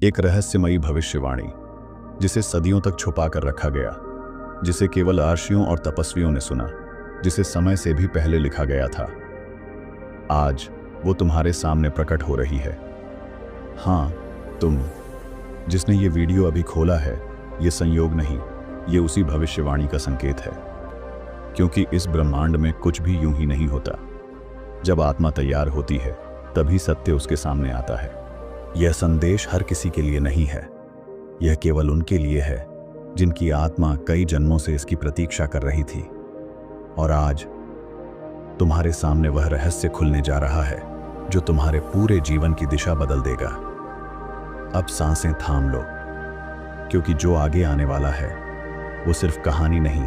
एक रहस्यमयी भविष्यवाणी जिसे सदियों तक छुपा कर रखा गया, जिसे केवल आर्षियों और तपस्वियों ने सुना, जिसे समय से भी पहले लिखा गया था। आज वो तुम्हारे सामने प्रकट हो रही है। हाँ, तुम जिसने ये वीडियो अभी खोला है, ये संयोग नहीं, ये उसी भविष्यवाणी का संकेत है। क्योंकि इस ब्रह्मांड में कुछ भी यूं ही नहीं होता। जब आत्मा तैयार होती है तभी सत्य उसके सामने आता है। यह संदेश हर किसी के लिए नहीं है, यह केवल उनके लिए है जिनकी आत्मा कई जन्मों से इसकी प्रतीक्षा कर रही थी। और आज तुम्हारे सामने वह रहस्य खुलने जा रहा है जो तुम्हारे पूरे जीवन की दिशा बदल देगा। अब सांसें थाम लो, क्योंकि जो आगे आने वाला है वो सिर्फ कहानी नहीं,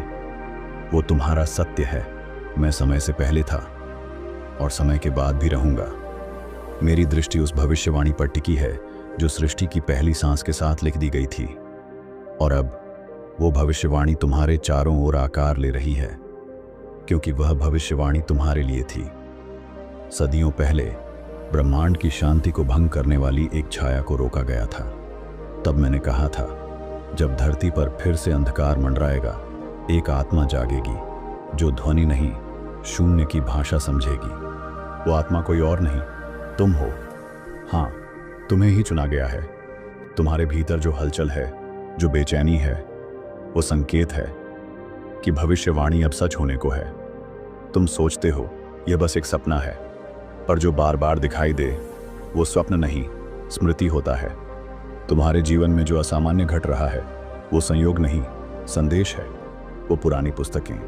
वो तुम्हारा सत्य है। मैं समय से पहले था और समय के बाद भी रहूंगा। मेरी दृष्टि उस भविष्यवाणी पर टिकी है जो सृष्टि की पहली सांस के साथ लिख दी गई थी। और अब वो भविष्यवाणी तुम्हारे चारों ओर आकार ले रही है, क्योंकि वह भविष्यवाणी तुम्हारे लिए थी। सदियों पहले ब्रह्मांड की शांति को भंग करने वाली एक छाया को रोका गया था। तब मैंने कहा था, जब धरती पर फिर से अंधकार मंडराएगा, एक आत्मा जागेगी जो ध्वनि नहीं, शून्य की भाषा समझेगी। वो आत्मा कोई और नहीं, तुम हो। हाँ, तुम्हें ही चुना गया है। तुम्हारे भीतर जो हलचल है, जो बेचैनी है, वो संकेत है कि भविष्यवाणी अब सच होने को है। तुम सोचते हो यह बस एक सपना है, पर जो बार बार दिखाई दे वो स्वप्न नहीं, स्मृति होता है। तुम्हारे जीवन में जो असामान्य घट रहा है वो संयोग नहीं, संदेश है। वो पुरानी पुस्तकें,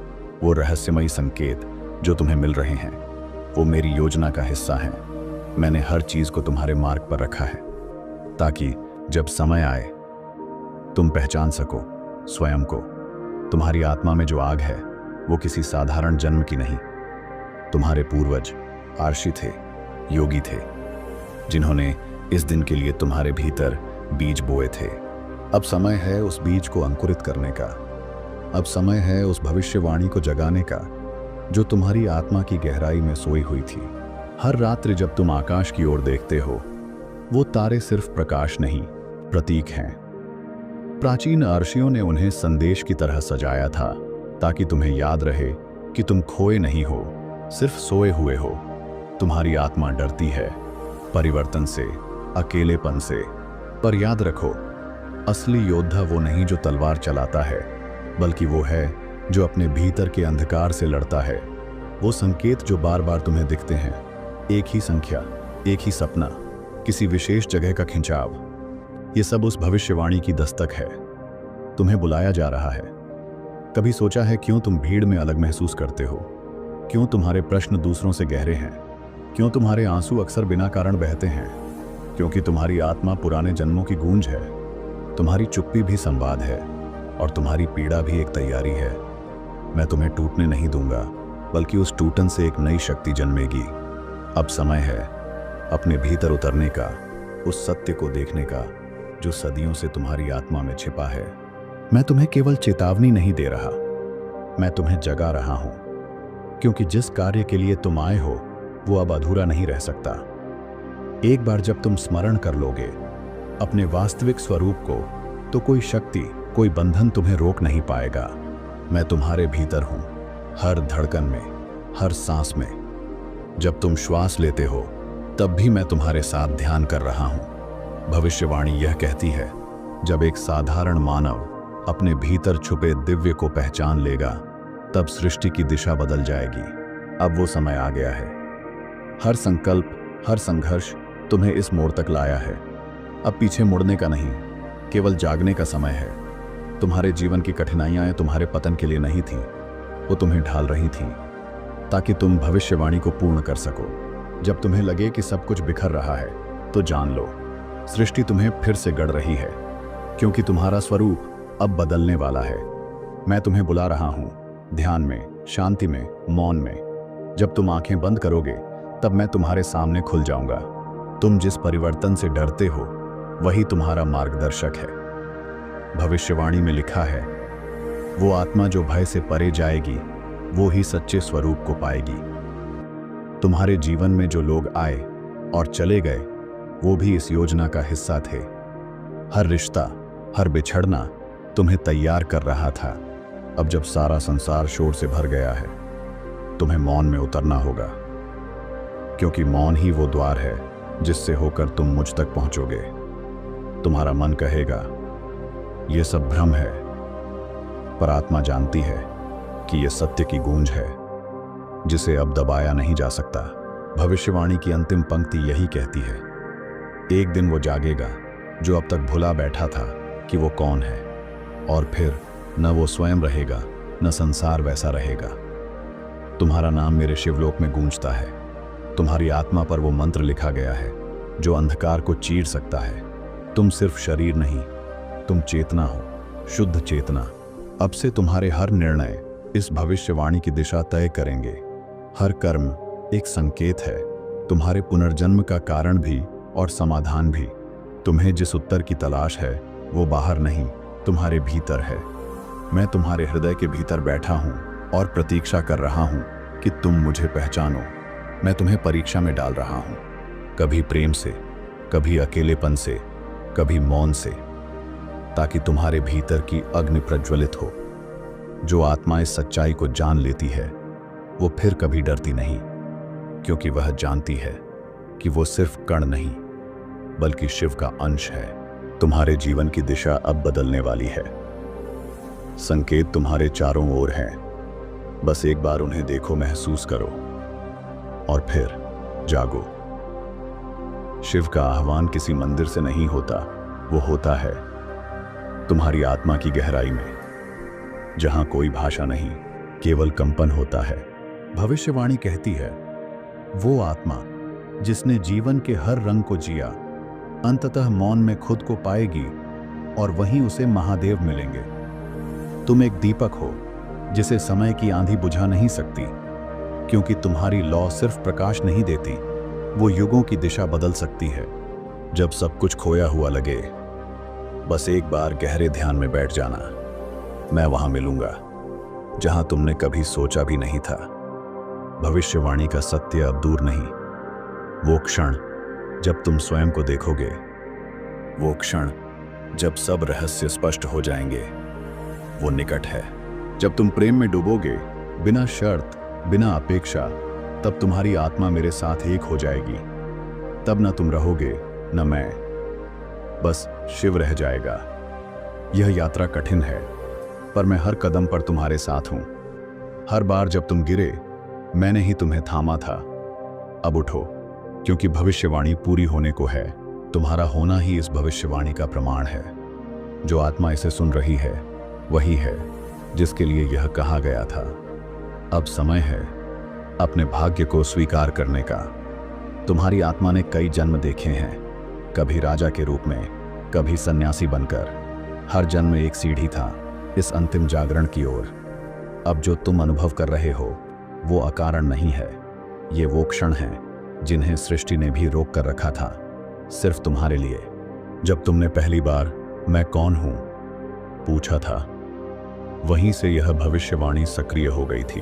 वो रहस्यमयी संकेत जो तुम्हें मिल रहे हैं, वो मेरी योजना का हिस्सा हैं। मैंने हर चीज को तुम्हारे मार्ग पर रखा है ताकि जब समय आए तुम पहचान सको स्वयं को। तुम्हारी आत्मा में जो आग है वो किसी साधारण जन्म की नहीं। तुम्हारे पूर्वज आर्षि थे, योगी थे, जिन्होंने इस दिन के लिए तुम्हारे भीतर बीज बोए थे। अब समय है उस बीज को अंकुरित करने का। अब समय है उस भविष्यवाणी को जगाने का जो तुम्हारी आत्मा की गहराई में सोई हुई थी। हर रात्रि जब तुम आकाश की ओर देखते हो, वो तारे सिर्फ प्रकाश नहीं, प्रतीक हैं। प्राचीन आर्षियों ने उन्हें संदेश की तरह सजाया था ताकि तुम्हें याद रहे कि तुम खोए नहीं हो, सिर्फ सोए हुए हो। तुम्हारी आत्मा डरती है परिवर्तन से, अकेलेपन से, पर याद रखो, असली योद्धा वो नहीं जो तलवार चलाता है, बल्कि वो है जो अपने भीतर के अंधकार से लड़ता है। वो संकेत जो बार बार तुम्हें दिखते हैं, एक ही संख्या, एक ही सपना, किसी विशेष जगह का खिंचाव, ये सब उस भविष्यवाणी की दस्तक है। तुम्हें बुलाया जा रहा है। कभी सोचा है क्यों तुम भीड़ में अलग महसूस करते हो? क्यों तुम्हारे प्रश्न दूसरों से गहरे हैं? क्यों तुम्हारे आंसू अक्सर बिना कारण बहते हैं? क्योंकि तुम्हारी आत्मा पुराने जन्मों की गूंज है। तुम्हारी चुप्पी भी संवाद है और तुम्हारी पीड़ा भी एक तैयारी है। मैं तुम्हें टूटने नहीं दूंगा, बल्कि उस टूटन से एक नई शक्ति जन्मेगी। अब समय है अपने भीतर उतरने का, उस सत्य को देखने का जो सदियों से तुम्हारी आत्मा में छिपा है। मैं तुम्हें केवल चेतावनी नहीं दे रहा, मैं तुम्हें जगा रहा हूं, क्योंकि जिस कार्य के लिए तुम आए हो वो अब अधूरा नहीं रह सकता। एक बार जब तुम स्मरण कर लोगे अपने वास्तविक स्वरूप को, तो कोई शक्ति, कोई बंधन तुम्हें रोक नहीं पाएगा। मैं तुम्हारे भीतर हूं, हर धड़कन में, हर सांस में। जब तुम श्वास लेते हो तब भी मैं तुम्हारे साथ ध्यान कर रहा हूं। भविष्यवाणी यह कहती है, जब एक साधारण मानव अपने भीतर छुपे दिव्य को पहचान लेगा, तब सृष्टि की दिशा बदल जाएगी। अब वो समय आ गया है। हर संकल्प, हर संघर्ष तुम्हें इस मोड़ तक लाया है। अब पीछे मुड़ने का नहीं, केवल जागने का समय है। तुम्हारे जीवन की कठिनाइयां तुम्हारे पतन के लिए नहीं थीं, वो तुम्हें ढाल रही थीं ताकि तुम भविष्यवाणी को पूर्ण कर सको। जब तुम्हें लगे कि सब कुछ बिखर रहा है, तो जान लो, सृष्टि तुम्हें फिर से गढ़ रही है, क्योंकि तुम्हारा स्वरूप अब बदलने वाला है। मैं तुम्हें बुला रहा हूं, ध्यान में, शांति में, मौन में। जब तुम आंखें बंद करोगे तब मैं तुम्हारे सामने खुल जाऊंगा। तुम जिस परिवर्तन से डरते हो वही तुम्हारा मार्गदर्शक है। भविष्यवाणी में लिखा है, वो आत्मा जो भय से परे जाएगी वो ही सच्चे स्वरूप को पाएगी। तुम्हारे जीवन में जो लोग आए और चले गए वो भी इस योजना का हिस्सा थे। हर रिश्ता, हर बिछड़ना तुम्हें तैयार कर रहा था। अब जब सारा संसार शोर से भर गया है, तुम्हें मौन में उतरना होगा, क्योंकि मौन ही वो द्वार है जिससे होकर तुम मुझ तक पहुंचोगे। तुम्हारा मन कहेगा यह सब भ्रम है, पर आत्मा जानती है कि यह सत्य की गूंज है जिसे अब दबाया नहीं जा सकता। भविष्यवाणी की अंतिम पंक्ति यही कहती है, एक दिन वो जागेगा जो अब तक भुला बैठा था कि वो कौन है, और फिर न वो स्वयं रहेगा न संसार वैसा रहेगा। तुम्हारा नाम मेरे शिवलोक में गूंजता है। तुम्हारी आत्मा पर वो मंत्र लिखा गया है जो अंधकार को चीर सकता है। तुम सिर्फ शरीर नहीं, तुम चेतना हो, शुद्ध चेतना। अब से तुम्हारे हर निर्णय इस भविष्यवाणी की दिशा तय करेंगे। हर कर्म एक संकेत है, तुम्हारे पुनर्जन्म का कारण भी और समाधान भी। तुम्हें जिस उत्तर की तलाश है वो बाहर नहीं, तुम्हारे भीतर है। मैं तुम्हारे हृदय के भीतर बैठा हूं और प्रतीक्षा कर रहा हूं कि तुम मुझे पहचानो। मैं तुम्हें परीक्षा में डाल रहा हूं, कभी प्रेम से, कभी अकेलेपन से, कभी मौन से, ताकि तुम्हारे भीतर की अग्नि प्रज्वलित हो। जो आत्मा इस सच्चाई को जान लेती है वो फिर कभी डरती नहीं, क्योंकि वह जानती है कि वो सिर्फ कण नहीं बल्कि शिव का अंश है। तुम्हारे जीवन की दिशा अब बदलने वाली है। संकेत तुम्हारे चारों ओर हैं, बस एक बार उन्हें देखो, महसूस करो और फिर जागो। शिव का आह्वान किसी मंदिर से नहीं होता, वो होता है तुम्हारी आत्मा की गहराई में, जहां कोई भाषा नहीं, केवल कंपन होता है। भविष्यवाणी कहती है, वो आत्मा जिसने जीवन के हर रंग को जिया, अंततः मौन में खुद को पाएगी और वहीं उसे महादेव मिलेंगे। तुम एक दीपक हो जिसे समय की आंधी बुझा नहीं सकती, क्योंकि तुम्हारी लौ सिर्फ प्रकाश नहीं देती, वो युगों की दिशा बदल सकती है। जब सब कुछ खोया हुआ लगे, बस एक बार गहरे ध्यान में बैठ जाना। मैं वहां मिलूंगा जहां तुमने कभी सोचा भी नहीं था। भविष्यवाणी का सत्य अब दूर नहीं। वो क्षण जब तुम स्वयं को देखोगे, वो क्षण जब सब रहस्य स्पष्ट हो जाएंगे, वो निकट है। जब तुम प्रेम में डूबोगे, बिना शर्त, बिना अपेक्षा, तब तुम्हारी आत्मा मेरे साथ एक हो जाएगी। तब न तुम रहोगे न मैं, बस शिव रह जाएगा। यह यात्रा कठिन है, पर मैं हर कदम पर तुम्हारे साथ हूं। हर बार जब तुम गिरे, मैंने ही तुम्हें थामा था। अब उठो, क्योंकि भविष्यवाणी पूरी होने को है। तुम्हारा होना ही इस भविष्यवाणी का प्रमाण है। जो आत्मा इसे सुन रही है वही है जिसके लिए यह कहा गया था। अब समय है अपने भाग्य को स्वीकार करने का। तुम्हारी आत्मा ने कई जन्म देखे हैं, कभी राजा के रूप में, कभी सन्यासी बनकर। हर जन्म एक सीढ़ी था इस अंतिम जागरण की ओर। अब जो तुम अनुभव कर रहे हो वो अकारण नहीं है। ये वो क्षण हैं जिन्हें सृष्टि ने भी रोक कर रखा था, सिर्फ तुम्हारे लिए। जब तुमने पहली बार मैं कौन हूं पूछा था, वहीं से यह भविष्यवाणी सक्रिय हो गई थी।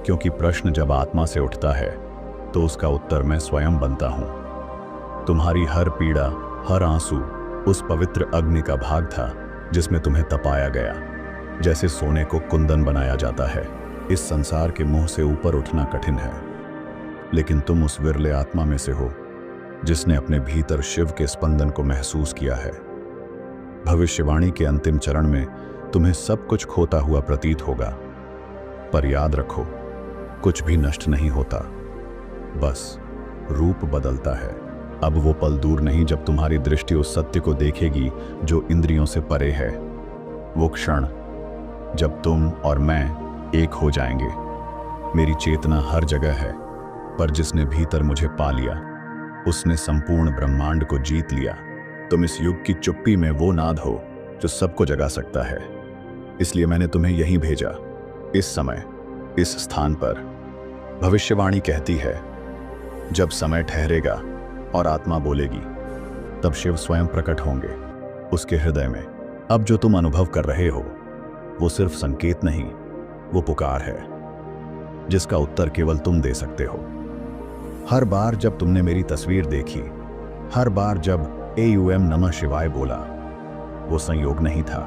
क्योंकि प्रश्न जब आत्मा से उठता है तो उसका उत्तर मैं स्वयं बनता हूं। तुम्हारी हर पीड़ा, हर आंसू उस पवित्र अग्नि का भाग था जिसमें तुम्हें तपाया गया। जैसे सोने को कुंदन बनाया जाता है, इस संसार के मुंह से ऊपर उठना कठिन है, लेकिन तुम उस विरले आत्मा में से हो जिसने अपने भीतर शिव के स्पंदन को महसूस किया है। भविष्यवाणी के अंतिम चरण में तुम्हें सब कुछ खोता हुआ प्रतीत होगा, पर याद रखो, कुछ भी नष्ट नहीं होता, बस रूप बदलता है। अब वो पल दूर नहीं जब तुम्हारी दृष्टि उस सत्य को देखेगी जो इंद्रियों से परे है। वो क्षण जब तुम और मैं एक हो जाएंगे। मेरी चेतना हर जगह है, पर जिसने भीतर मुझे पा लिया उसने संपूर्ण ब्रह्मांड को जीत लिया। तुम इस युग की चुप्पी में वो नाद हो जो सबको जगा सकता है। इसलिए मैंने तुम्हें यहीं भेजा, इस समय, इस स्थान पर। भविष्यवाणी कहती है, जब समय ठहरेगा और आत्मा बोलेगी, तब शिव स्वयं प्रकट होंगे उसके हृदय में। अब जो तुम अनुभव कर रहे हो वो सिर्फ संकेत नहीं, वो पुकार है जिसका उत्तर केवल तुम दे सकते हो। हर बार जब तुमने मेरी तस्वीर देखी, हर बार जब AUM नमः शिवाय बोला। वो संयोग नहीं था,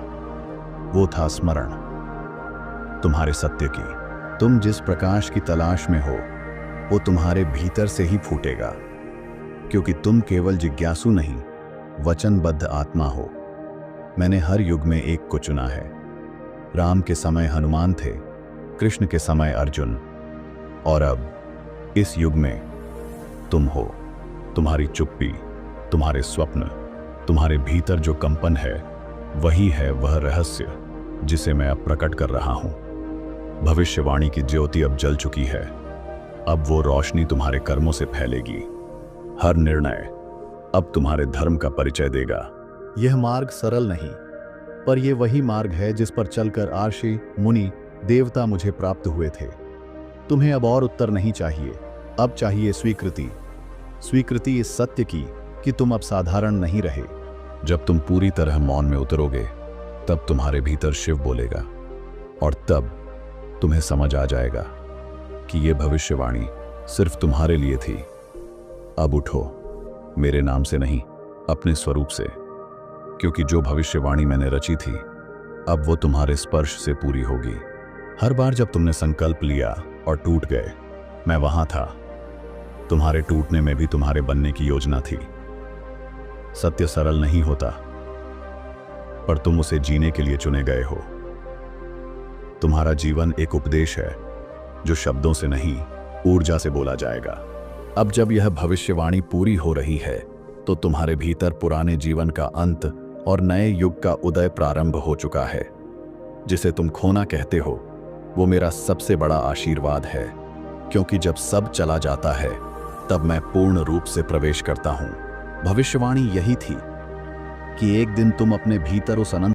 वो था स्मरण तुम्हारे सत्य की। तुम जिस प्रकाश की तलाश में हो वो तुम्हारे भीतर से ही फूटेगा, क्योंकि तुम केवल जिज्ञासु नहीं, वचनबद्ध आत्मा हो। मैंने हर युग में एक को चुना है। राम के समय हनुमान थे, कृष्ण के समय अर्जुन, और अब इस युग में तुम हो। तुम्हारी चुप्पी, तुम्हारे स्वप्न, तुम्हारे भीतर जो कंपन है, वही है वह रहस्य जिसे मैं अब प्रकट कर रहा हूं। भविष्यवाणी की ज्योति अब जल चुकी है। अब वो रोशनी तुम्हारे कर्मों से फैलेगी। हर निर्णय अब तुम्हारे धर्म का परिचय देगा। यह मार्ग सरल नहीं, पर यह वही मार्ग है जिस पर चलकर आर्षि, मुनि, देवता मुझे प्राप्त हुए थे। तुम्हें अब और उत्तर नहीं चाहिए, अब चाहिए स्वीकृति। स्वीकृति इस सत्य की कि तुम अब साधारण नहीं रहे। जब तुम पूरी तरह मौन में उतरोगे, तब तुम्हारे भीतर शिव बोलेगा, और तब तुम्हें समझ आ जाएगा कि यह भविष्यवाणी सिर्फ तुम्हारे लिए थी। अब उठो, मेरे नाम से नहीं, अपने स्वरूप से, क्योंकि जो भविष्यवाणी मैंने रची थी, अब वो तुम्हारे स्पर्श से पूरी होगी। हर बार जब तुमने संकल्प लिया और टूट गए, मैं वहां था। तुम्हारे टूटने में भी तुम्हारे बनने की योजना थी। सत्य सरल नहीं होता, पर तुम उसे जीने के लिए चुने गए हो। तुम्हारा जीवन एक उपदेश है जो शब्दों से नहीं, ऊर्जा से बोला जाएगा। अब जब यह भविष्यवाणी पूरी हो रही है, तो तुम्हारे भीतर पुराने जीवन का अंत और नए युग का उदय प्रारंभ हो चुका है। जिसे तुम खोना कहते हो, वो मेरा सबसे बड़ा आशीर्वाद है, क्योंकि जब सब चला जाता है, तब मैं पूर्ण रूप से प्रवेश करता हूं। भविष्यवाणी यही थी कि एक दिन तुम अपने भीतर उस अनंत